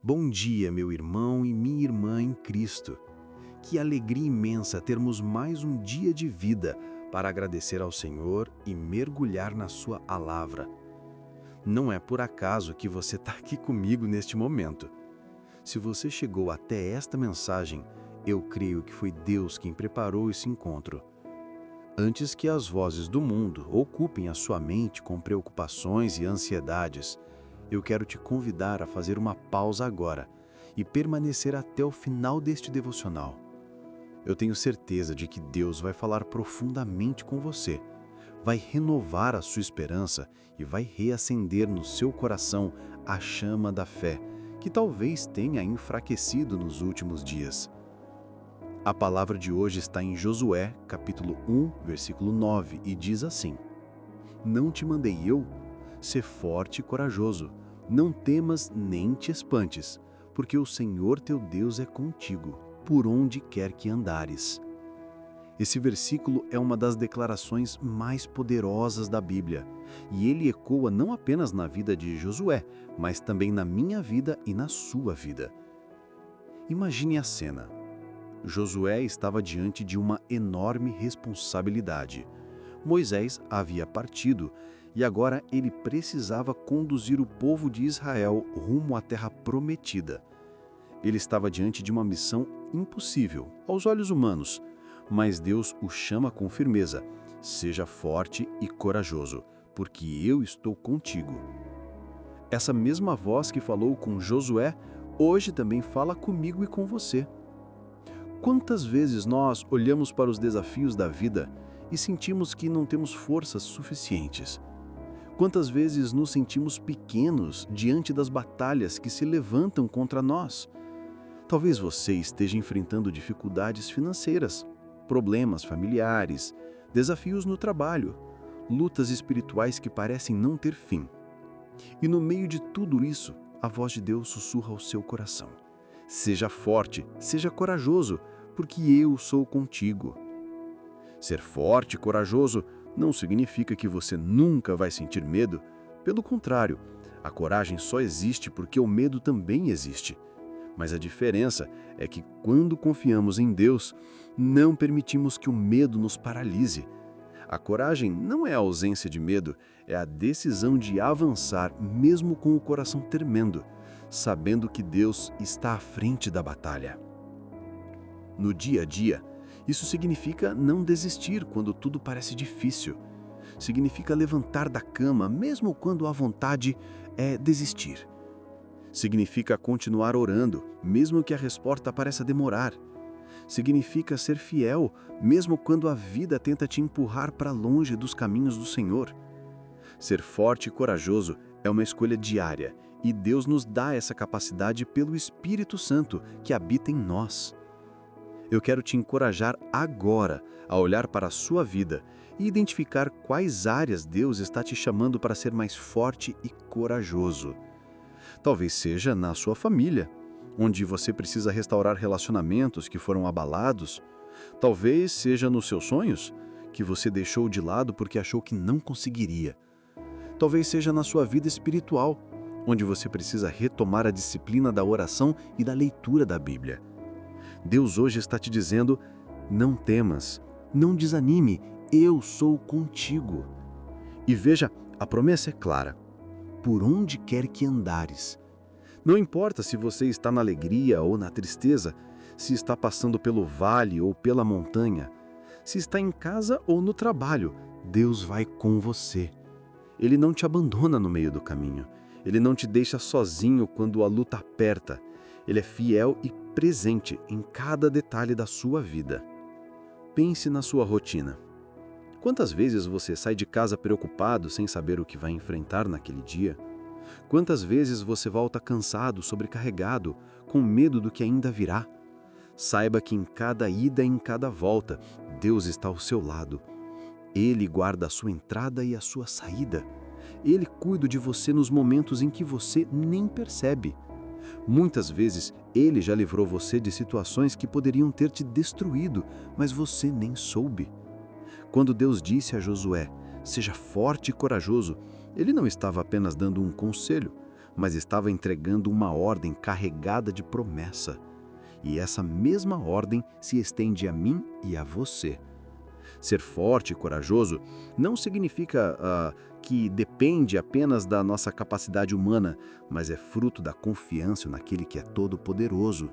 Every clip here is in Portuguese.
Bom dia, meu irmão e minha irmã em Cristo. Que alegria imensa termos mais um dia de vida para agradecer ao Senhor e mergulhar na sua palavra. Não é por acaso que você está aqui comigo neste momento. Se você chegou até esta mensagem, eu creio que foi Deus quem preparou esse encontro. Antes que as vozes do mundo ocupem a sua mente com preocupações e ansiedades, eu quero te convidar a fazer uma pausa agora e permanecer até o final deste devocional. Eu tenho certeza de que Deus vai falar profundamente com você, vai renovar a sua esperança e vai reacender no seu coração a chama da fé, que talvez tenha enfraquecido nos últimos dias. A palavra de hoje está em Josué, capítulo 1, versículo 9, e diz assim: Não te mandei eu? Sê forte e corajoso, não temas nem te espantes, porque o Senhor teu Deus é contigo, por onde quer que andares. Esse versículo é uma das declarações mais poderosas da Bíblia, e ele ecoa não apenas na vida de Josué, mas também na minha vida e na sua vida. Imagine a cena. Josué estava diante de uma enorme responsabilidade. Moisés havia partido e agora ele precisava conduzir o povo de Israel rumo à terra prometida. Ele estava diante de uma missão impossível, aos olhos humanos, mas Deus o chama com firmeza: seja forte e corajoso, porque eu estou contigo. Essa mesma voz que falou com Josué, hoje também fala comigo e com você. Quantas vezes nós olhamos para os desafios da vida e sentimos que não temos forças suficientes? Quantas vezes nos sentimos pequenos diante das batalhas que se levantam contra nós? Talvez você esteja enfrentando dificuldades financeiras, problemas familiares, desafios no trabalho, lutas espirituais que parecem não ter fim. E no meio de tudo isso, a voz de Deus sussurra ao seu coração: seja forte, seja corajoso, porque eu sou contigo. Ser forte e corajoso não significa que você nunca vai sentir medo. Pelo contrário, a coragem só existe porque o medo também existe. Mas a diferença é que quando confiamos em Deus, não permitimos que o medo nos paralise. A coragem não é a ausência de medo, é a decisão de avançar mesmo com o coração tremendo, sabendo que Deus está à frente da batalha. No dia a dia, isso significa não desistir quando tudo parece difícil. Significa levantar da cama mesmo quando a vontade é desistir. Significa continuar orando, mesmo que a resposta pareça demorar. Significa ser fiel, mesmo quando a vida tenta te empurrar para longe dos caminhos do Senhor. Ser forte e corajoso é uma escolha diária, e Deus nos dá essa capacidade pelo Espírito Santo que habita em nós. Eu quero te encorajar agora a olhar para a sua vida e identificar quais áreas Deus está te chamando para ser mais forte e corajoso. Talvez seja na sua família, onde você precisa restaurar relacionamentos que foram abalados. Talvez seja nos seus sonhos, que você deixou de lado porque achou que não conseguiria. Talvez seja na sua vida espiritual, onde você precisa retomar a disciplina da oração e da leitura da Bíblia. Deus hoje está te dizendo: não temas, não desanime, eu sou contigo. E veja, a promessa é clara: por onde quer que andares. Não importa se você está na alegria ou na tristeza, se está passando pelo vale ou pela montanha, se está em casa ou no trabalho, Deus vai com você. Ele não te abandona no meio do caminho. Ele não te deixa sozinho quando a luta aperta. Ele é fiel e presente em cada detalhe da sua vida. Pense na sua rotina. Quantas vezes você sai de casa preocupado sem saber o que vai enfrentar naquele dia? Quantas vezes você volta cansado, sobrecarregado, com medo do que ainda virá? Saiba que em cada ida e em cada volta, Deus está ao seu lado. Ele guarda a sua entrada e a sua saída. Ele cuida de você nos momentos em que você nem percebe. Muitas vezes, Ele já livrou você de situações que poderiam ter te destruído, mas você nem soube. Quando Deus disse a Josué: seja forte e corajoso, Ele não estava apenas dando um conselho, mas estava entregando uma ordem carregada de promessa. E essa mesma ordem se estende a mim e a você. Ser forte e corajoso não significa que depende apenas da nossa capacidade humana, mas é fruto da confiança naquele que é todo-poderoso.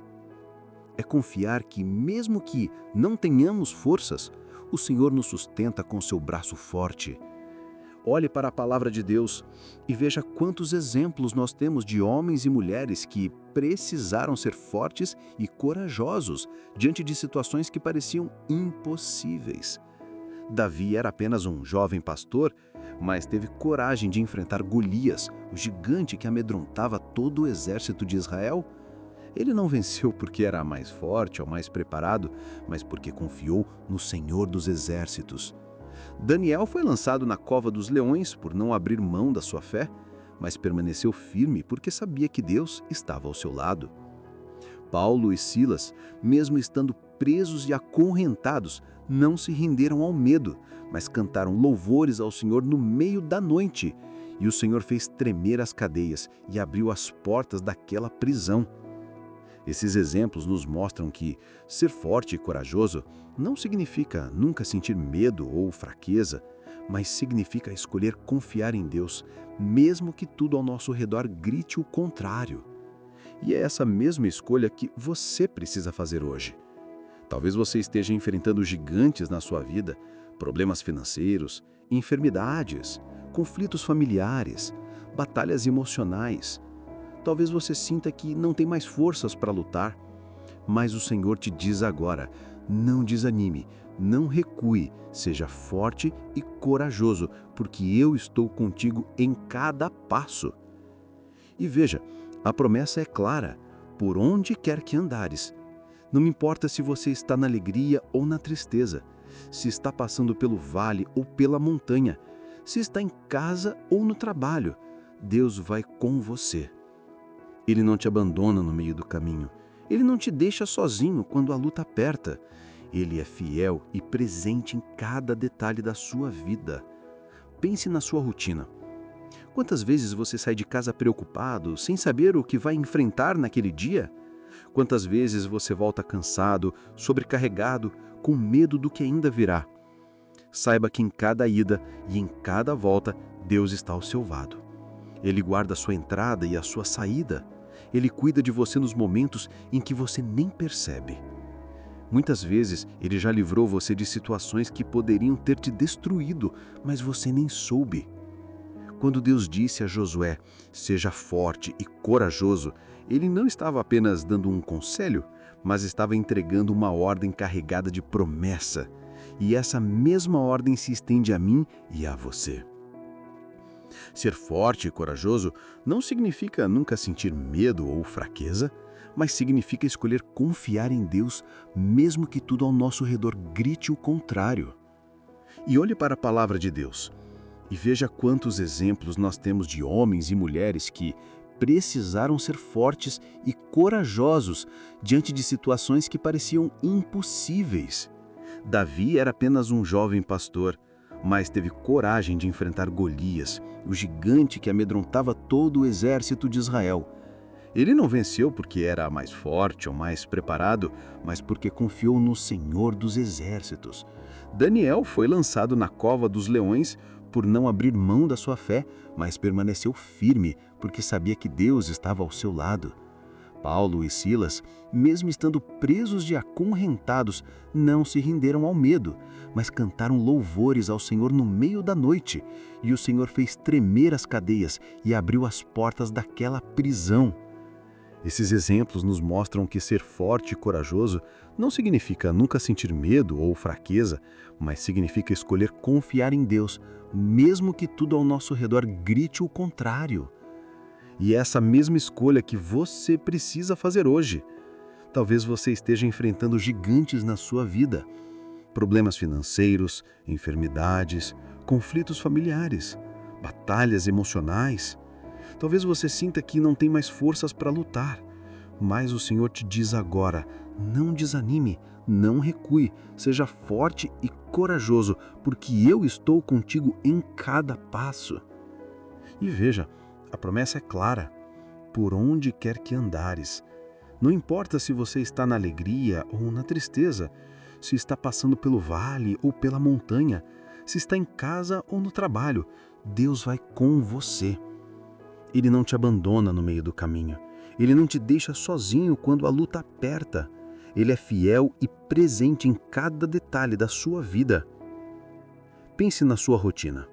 É confiar que, mesmo que não tenhamos forças, o Senhor nos sustenta com seu braço forte. Olhe para a palavra de Deus e veja quantos exemplos nós temos de homens e mulheres que precisaram ser fortes e corajosos diante de situações que pareciam impossíveis. Davi era apenas um jovem pastor, mas teve coragem de enfrentar Golias, o gigante que amedrontava todo o exército de Israel. Ele não venceu porque era mais forte ou mais preparado, mas porque confiou no Senhor dos Exércitos. Daniel foi lançado na cova dos leões por não abrir mão da sua fé, mas permaneceu firme porque sabia que Deus estava ao seu lado. Paulo e Silas, mesmo estando presos e acorrentados, não se renderam ao medo, mas cantaram louvores ao Senhor no meio da noite. E o Senhor fez tremer as cadeias e abriu as portas daquela prisão. Esses exemplos nos mostram que ser forte e corajoso não significa nunca sentir medo ou fraqueza, mas significa escolher confiar em Deus, mesmo que tudo ao nosso redor grite o contrário. E é essa mesma escolha que você precisa fazer hoje. Talvez você esteja enfrentando gigantes na sua vida, problemas financeiros, enfermidades, conflitos familiares, batalhas emocionais. Talvez você sinta que não tem mais forças para lutar, mas o Senhor te diz agora: não desanime, não recue, seja forte e corajoso, porque eu estou contigo em cada passo. E veja, a promessa é clara: por onde quer que andares. Não me importa se você está na alegria ou na tristeza, se está passando pelo vale ou pela montanha, se está em casa ou no trabalho, Deus vai com você. Ele não te abandona no meio do caminho. Ele não te deixa sozinho quando a luta aperta. Ele é fiel e presente em cada detalhe da sua vida. Pense na sua rotina. Quantas vezes você sai de casa preocupado, sem saber o que vai enfrentar naquele dia? Quantas vezes você volta cansado, sobrecarregado, com medo do que ainda virá? Saiba que em cada ida e em cada volta, Deus está ao seu lado. Ele guarda a sua entrada e a sua saída. Ele cuida de você nos momentos em que você nem percebe. Muitas vezes, Ele já livrou você de situações que poderiam ter te destruído, mas você nem soube. Quando Deus disse a Josué, seja forte e corajoso, Ele não estava apenas dando um conselho, mas estava entregando uma ordem carregada de promessa. E essa mesma ordem se estende a mim e a você. Ser forte e corajoso não significa nunca sentir medo ou fraqueza, mas significa escolher confiar em Deus, mesmo que tudo ao nosso redor grite o contrário. E olhe para a palavra de Deus e veja quantos exemplos nós temos de homens e mulheres que precisaram ser fortes e corajosos diante de situações que pareciam impossíveis. Davi era apenas um jovem pastor, mas teve coragem de enfrentar Golias, o gigante que amedrontava todo o exército de Israel. Ele não venceu porque era mais forte ou mais preparado, mas porque confiou no Senhor dos Exércitos. Daniel foi lançado na cova dos leões por não abrir mão da sua fé, mas permaneceu firme porque sabia que Deus estava ao seu lado. Paulo e Silas, mesmo estando presos e acorrentados, não se renderam ao medo, mas cantaram louvores ao Senhor no meio da noite, e o Senhor fez tremer as cadeias e abriu as portas daquela prisão. Esses exemplos nos mostram que ser forte e corajoso não significa nunca sentir medo ou fraqueza, mas significa escolher confiar em Deus, mesmo que tudo ao nosso redor grite o contrário. E é essa mesma escolha que você precisa fazer hoje. Talvez você esteja enfrentando gigantes na sua vida. Problemas financeiros, enfermidades, conflitos familiares, batalhas emocionais. Talvez você sinta que não tem mais forças para lutar. Mas o Senhor te diz agora, não desanime, não recue, seja forte e corajoso, porque eu estou contigo em cada passo. E veja, a promessa é clara. por onde quer que andares. Não importa se você está na alegria ou na tristeza, se está passando pelo vale ou pela montanha, se está em casa ou no trabalho, Deus vai com você. Ele não te abandona no meio do caminho. Ele não te deixa sozinho quando a luta aperta. Ele é fiel e presente em cada detalhe da sua vida. Pense na sua rotina.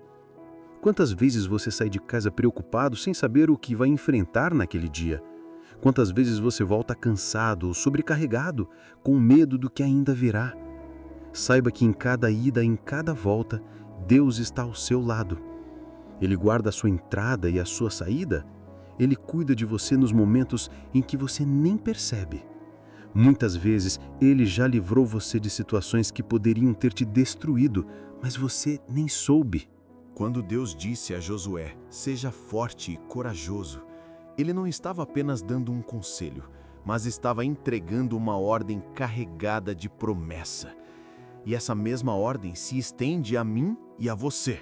Quantas vezes você sai de casa preocupado sem saber o que vai enfrentar naquele dia? Quantas vezes você volta cansado ou sobrecarregado, com medo do que ainda virá? Saiba que em cada ida, em cada volta, Deus está ao seu lado. Ele guarda a sua entrada e a sua saída. Ele cuida de você nos momentos em que você nem percebe. Muitas vezes, Ele já livrou você de situações que poderiam ter te destruído, mas você nem soube. Quando Deus disse a Josué, seja forte e corajoso, Ele não estava apenas dando um conselho, mas estava entregando uma ordem carregada de promessa. E essa mesma ordem se estende a mim e a você.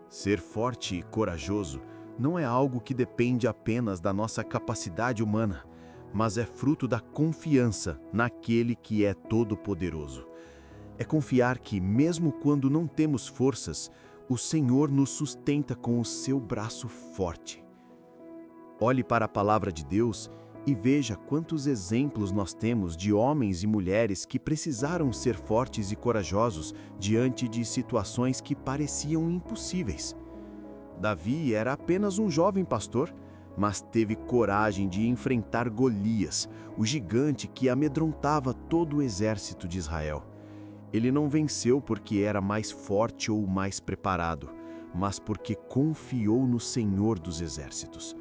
Ser forte e corajoso não é algo que depende apenas da nossa capacidade humana, mas é fruto da confiança naquele que é todo-poderoso. É confiar que, mesmo quando não temos forças, o Senhor nos sustenta com o seu braço forte. Olhe para a palavra de Deus e veja quantos exemplos nós temos de homens e mulheres que precisaram ser fortes e corajosos diante de situações que pareciam impossíveis. Davi era apenas um jovem pastor, mas teve coragem de enfrentar Golias, o gigante que amedrontava todo o exército de Israel. Ele não venceu porque era mais forte ou mais preparado, mas porque confiou no Senhor dos Exércitos.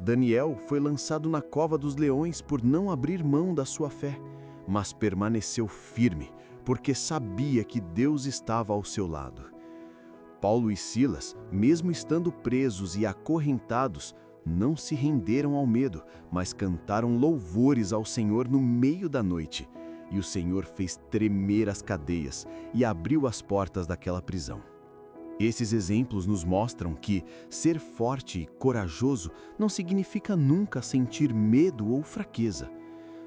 Daniel foi lançado na cova dos leões por não abrir mão da sua fé, mas permaneceu firme, porque sabia que Deus estava ao seu lado. Paulo e Silas, mesmo estando presos e acorrentados, não se renderam ao medo, mas cantaram louvores ao Senhor no meio da noite. E o Senhor fez tremer as cadeias e abriu as portas daquela prisão. Esses exemplos nos mostram que ser forte e corajoso não significa nunca sentir medo ou fraqueza,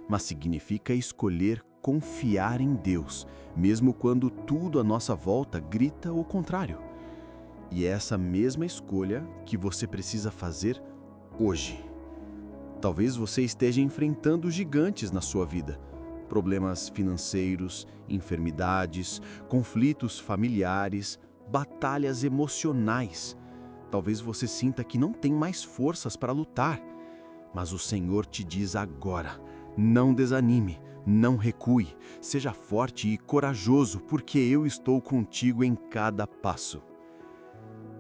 mas significa escolher confiar em Deus, mesmo quando tudo à nossa volta grita o contrário. E é essa mesma escolha que você precisa fazer hoje. Talvez você esteja enfrentando gigantes na sua vida. Problemas financeiros, enfermidades, conflitos familiares, batalhas emocionais. Talvez você sinta que não tem mais forças para lutar. Mas o Senhor te diz agora, não desanime, não recue, seja forte e corajoso, porque eu estou contigo em cada passo.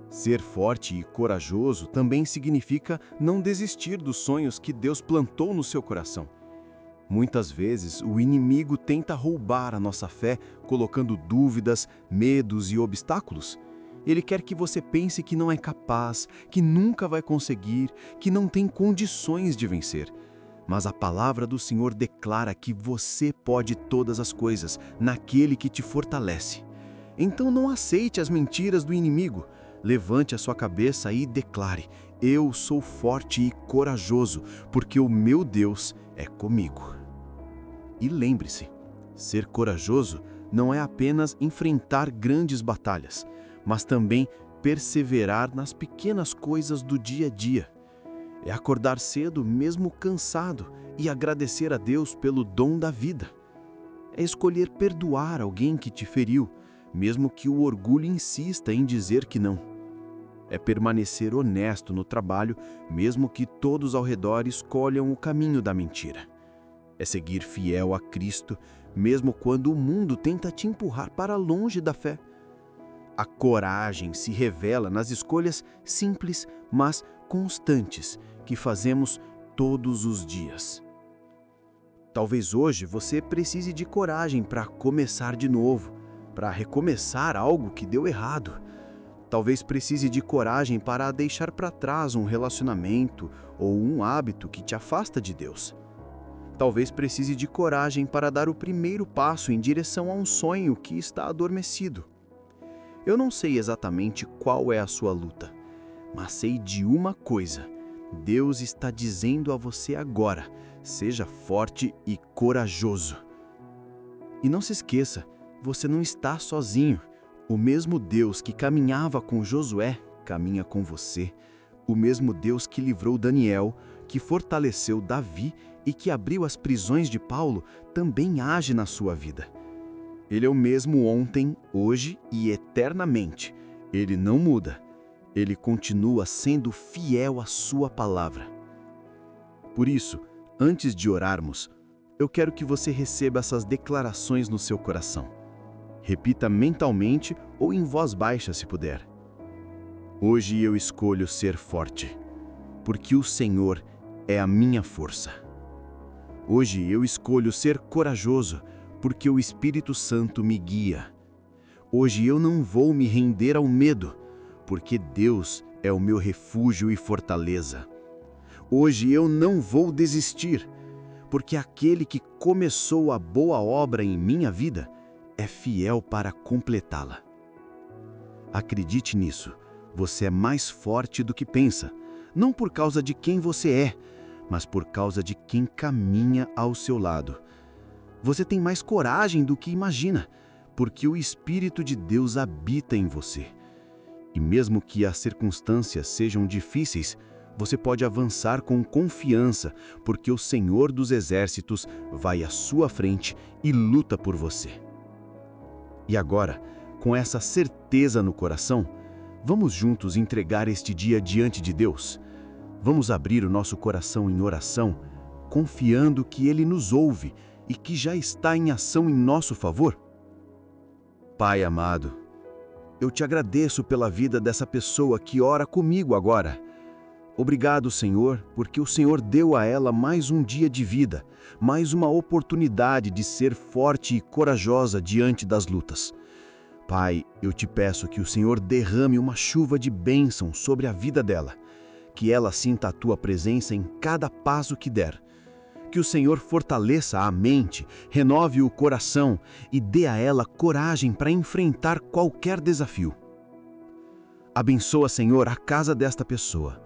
Ser forte e corajoso também significa não desistir dos sonhos que Deus plantou no seu coração. Muitas vezes, o inimigo tenta roubar a nossa fé, colocando dúvidas, medos e obstáculos. Ele quer que você pense que não é capaz, que nunca vai conseguir, que não tem condições de vencer. Mas a palavra do Senhor declara que você pode todas as coisas naquele que te fortalece. Então não aceite as mentiras do inimigo. Levante a sua cabeça e declare: eu sou forte e corajoso, porque o meu Deus é comigo. E lembre-se, ser corajoso não é apenas enfrentar grandes batalhas, mas também perseverar nas pequenas coisas do dia a dia. É acordar cedo mesmo cansado e agradecer a Deus pelo dom da vida. É escolher perdoar alguém que te feriu, mesmo que o orgulho insista em dizer que não. É permanecer honesto no trabalho, mesmo que todos ao redor escolham o caminho da mentira. É seguir fiel a Cristo, mesmo quando o mundo tenta te empurrar para longe da fé. A coragem se revela nas escolhas simples, mas constantes, que fazemos todos os dias. Talvez hoje você precise de coragem para começar de novo, para recomeçar algo que deu errado. Talvez precise de coragem para deixar para trás um relacionamento ou um hábito que te afasta de Deus. Talvez precise de coragem para dar o primeiro passo em direção a um sonho que está adormecido. Eu não sei exatamente qual é a sua luta, mas sei de uma coisa: Deus está dizendo a você agora: seja forte e corajoso. E não se esqueça, você não está sozinho. O mesmo Deus que caminhava com Josué caminha com você. O mesmo Deus que livrou Daniel, que fortaleceu Davi e que abriu as prisões de Paulo, também age na sua vida. Ele é o mesmo ontem, hoje e eternamente. Ele não muda. Ele continua sendo fiel à sua palavra. Por isso, antes de orarmos, eu quero que você receba essas declarações no seu coração. Repita mentalmente ou em voz baixa, se puder. Hoje eu escolho ser forte, porque o Senhor é a minha força. Hoje eu escolho ser corajoso, porque o Espírito Santo me guia. Hoje eu não vou me render ao medo, porque Deus é o meu refúgio e fortaleza. Hoje eu não vou desistir, porque aquele que começou a boa obra em minha vida é fiel para completá-la. Acredite nisso, você é mais forte do que pensa, não por causa de quem você é, mas por causa de quem caminha ao seu lado. Você tem mais coragem do que imagina, porque o Espírito de Deus habita em você. E mesmo que as circunstâncias sejam difíceis, você pode avançar com confiança, porque o Senhor dos Exércitos vai à sua frente e luta por você. E agora, com essa certeza no coração, vamos juntos entregar este dia diante de Deus. Vamos abrir o nosso coração em oração, confiando que Ele nos ouve e que já está em ação em nosso favor. Pai amado, eu te agradeço pela vida dessa pessoa que ora comigo agora. Obrigado, Senhor, porque o Senhor deu a ela mais um dia de vida, mais uma oportunidade de ser forte e corajosa diante das lutas. Pai, eu te peço que o Senhor derrame uma chuva de bênção sobre a vida dela, que ela sinta a tua presença em cada passo que der. Que o Senhor fortaleça a mente, renove o coração e dê a ela coragem para enfrentar qualquer desafio. Abençoa, Senhor, a casa desta pessoa.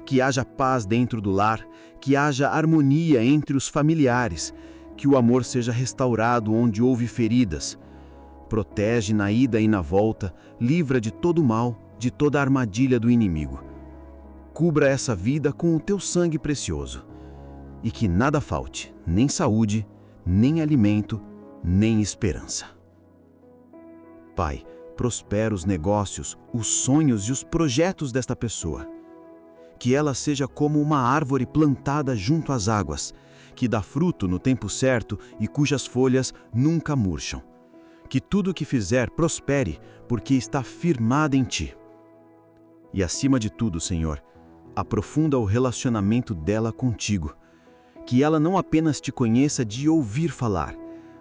Que haja paz dentro do lar, que haja harmonia entre os familiares, que o amor seja restaurado onde houve feridas. Protege na ida e na volta, livra de todo mal, de toda armadilha do inimigo. Cubra essa vida com o teu sangue precioso. E que nada falte, nem saúde, nem alimento, nem esperança. Pai, prospera os negócios, os sonhos e os projetos desta pessoa. Que ela seja como uma árvore plantada junto às águas, que dá fruto no tempo certo e cujas folhas nunca murcham. Que tudo o que fizer prospere, porque está firmada em Ti. E acima de tudo, Senhor, aprofunda o relacionamento dela contigo. Que ela não apenas te conheça de ouvir falar,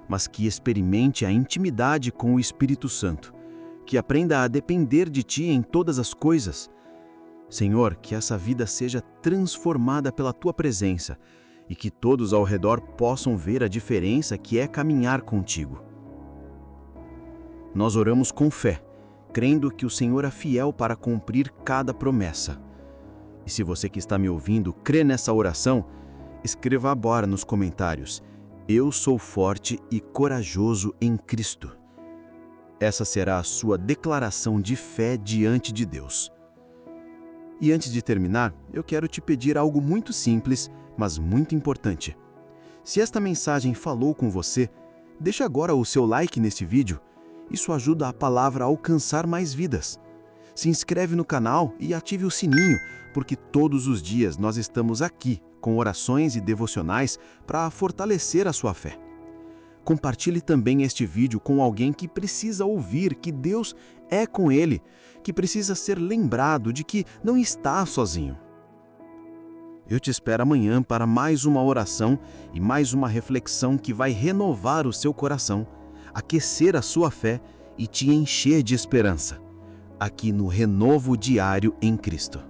mas que experimente a intimidade com o Espírito Santo, que aprenda a depender de Ti em todas as coisas. Senhor, que essa vida seja transformada pela Tua presença e que todos ao redor possam ver a diferença que é caminhar contigo. Nós oramos com fé, crendo que o Senhor é fiel para cumprir cada promessa. E se você que está me ouvindo crê nessa oração, escreva agora nos comentários: eu sou forte e corajoso em Cristo. Essa será a sua declaração de fé diante de Deus. E antes de terminar, eu quero te pedir algo muito simples, mas muito importante. Se esta mensagem falou com você, deixa agora o seu like neste vídeo. Isso ajuda a palavra a alcançar mais vidas. Se inscreve no canal e ative o sininho, porque todos os dias nós estamos aqui com orações e devocionais para fortalecer a sua fé. Compartilhe também este vídeo com alguém que precisa ouvir que Deus é com ele, que precisa ser lembrado de que não está sozinho. Eu te espero amanhã para mais uma oração e mais uma reflexão que vai renovar o seu coração, aquecer a sua fé e te encher de esperança, aqui no Renovo Diário em Cristo.